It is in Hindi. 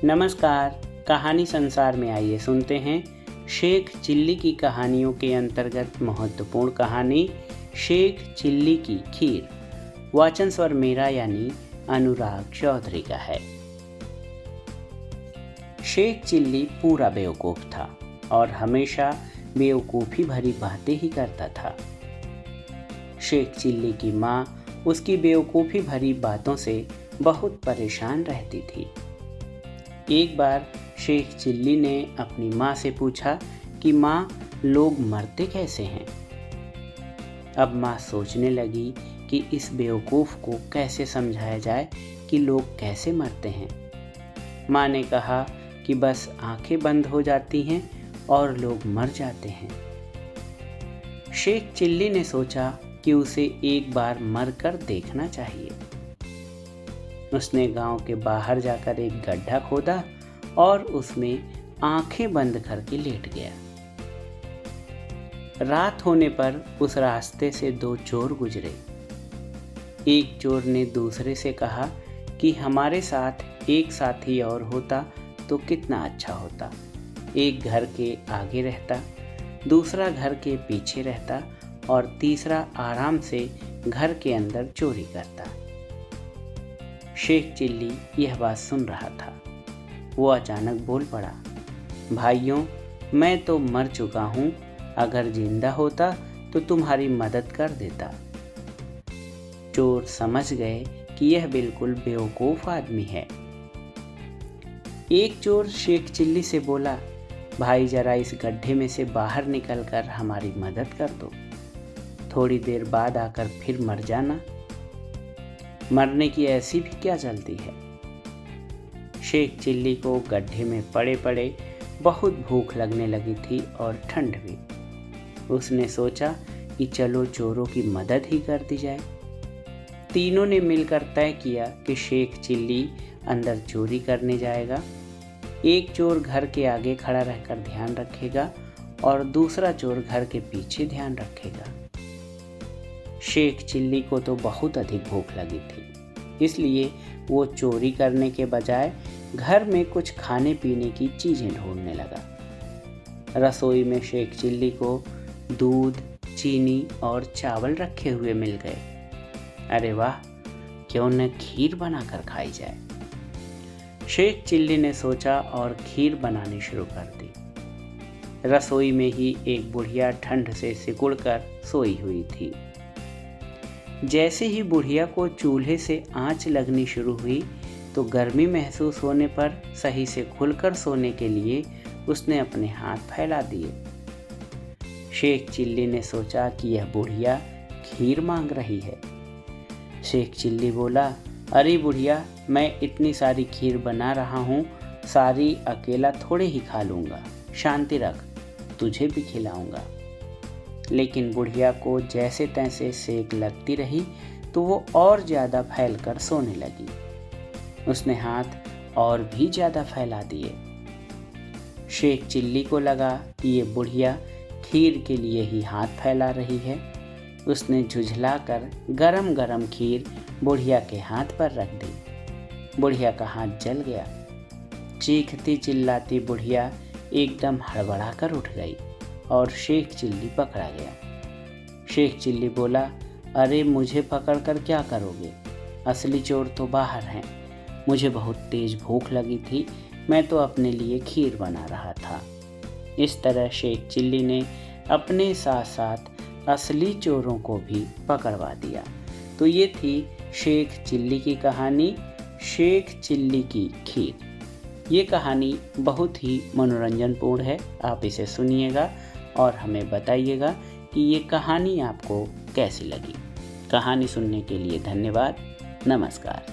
नमस्कार। कहानी संसार में आइए सुनते हैं शेख चिल्ली की कहानियों के अंतर्गत महत्वपूर्ण कहानी शेख चिल्ली की खीर। वाचन स्वर मेरा यानी अनुराग चौधरी का है। शेख चिल्ली पूरा बेवकूफ़ था और हमेशा बेवकूफ़ी भरी बातें ही करता था। शेख चिल्ली की माँ उसकी बेवकूफ़ी भरी बातों से बहुत परेशान रहती थी। एक बार शेख चिल्ली ने अपनी माँ से पूछा कि माँ, लोग मरते कैसे हैं। अब माँ सोचने लगी कि इस बेवकूफ़ को कैसे समझाया जाए कि लोग कैसे मरते हैं। माँ ने कहा कि बस आंखें बंद हो जाती हैं और लोग मर जाते हैं। शेख चिल्ली ने सोचा कि उसे एक बार मर कर देखना चाहिए। उसने गांव के बाहर जाकर एक गड्ढा खोदा और उसमें आंखें बंद करके लेट गया। रात होने पर उस रास्ते से दो चोर गुजरे। एक चोर ने दूसरे से कहा कि हमारे साथ एक साथी और होता तो कितना अच्छा होता। एक घर के आगे रहता, दूसरा घर के पीछे रहता और तीसरा आराम से घर के अंदर चोरी करता। शेख चिल्ली यह बात सुन रहा था। वो अचानक बोल पड़ा, भाइयों, मैं तो मर चुका हूँ। अगर जिंदा होता तो तुम्हारी मदद कर देता। चोर समझ गए कि यह बिल्कुल बेवकूफ़ आदमी है। एक चोर शेख चिल्ली से बोला, भाई जरा इस गड्ढे में से बाहर निकलकर हमारी मदद कर दो। थोड़ी देर बाद आकर फिर मर जाना। मरने की ऐसी भी क्या जल्दी है। शेख चिल्ली को गड्ढे में पड़े पड़े बहुत भूख लगने लगी थी और ठंड भी। उसने सोचा कि चलो चोरों की मदद ही कर दी जाए। तीनों ने मिलकर तय किया कि शेख चिल्ली अंदर चोरी करने जाएगा। एक चोर घर के आगे खड़ा रहकर ध्यान रखेगा और दूसरा चोर घर के पीछे ध्यान रखेगा। शेख चिल्ली को तो बहुत अधिक भूख लगी थी, इसलिए वो चोरी करने के बजाय घर में कुछ खाने पीने की चीज़ें ढूंढने लगा। रसोई में शेख चिल्ली को दूध, चीनी और चावल रखे हुए मिल गए। अरे वाह, क्यों न खीर बनाकर खाई जाए। शेख चिल्ली ने सोचा और खीर बनानी शुरू कर दी। रसोई में ही एक बुढ़िया ठंड से सिकुड़कर सोई हुई थी। जैसे ही बुढ़िया को चूल्हे से आंच लगनी शुरू हुई तो गर्मी महसूस होने पर सही से खुलकर सोने के लिए उसने अपने हाथ फैला दिए। शेख चिल्ली ने सोचा कि यह बुढ़िया खीर मांग रही है। शेख चिल्ली बोला, अरे बुढ़िया, मैं इतनी सारी खीर बना रहा हूँ, सारी अकेला थोड़े ही खा लूँगा। शांति रख, तुझे भी खिलाऊँगा। लेकिन बुढ़िया को जैसे तैसे सेक लगती रही तो वो और ज़्यादा फैलकर सोने लगी। उसने हाथ और भी ज़्यादा फैला दिए। शेख चिल्ली को लगा कि ये बुढ़िया खीर के लिए ही हाथ फैला रही है। उसने झुझलाकर गरम गरम खीर बुढ़िया के हाथ पर रख दी। बुढ़िया का हाथ जल गया। चीखती चिल्लाती बुढ़िया एकदम हड़बड़ाकर उठ गई और शेख चिल्ली पकड़ा गया। शेख चिल्ली बोला, अरे मुझे पकड़कर क्या करोगे? असली चोर तो बाहर हैं। मुझे बहुत तेज भूख लगी थी, मैं तो अपने लिए खीर बना रहा था। इस तरह शेख चिल्ली ने अपने साथ साथ असली चोरों को भी पकड़वा दिया। तो ये थी शेख चिल्ली की कहानी, शेख चिल्ली की खीर। ये कहानी बहुत ही मनोरंजनपूर्ण है। आप इसे सुनिएगा और हमें बताइएगा कि ये कहानी आपको कैसी लगी। कहानी सुनने के लिए धन्यवाद। नमस्कार।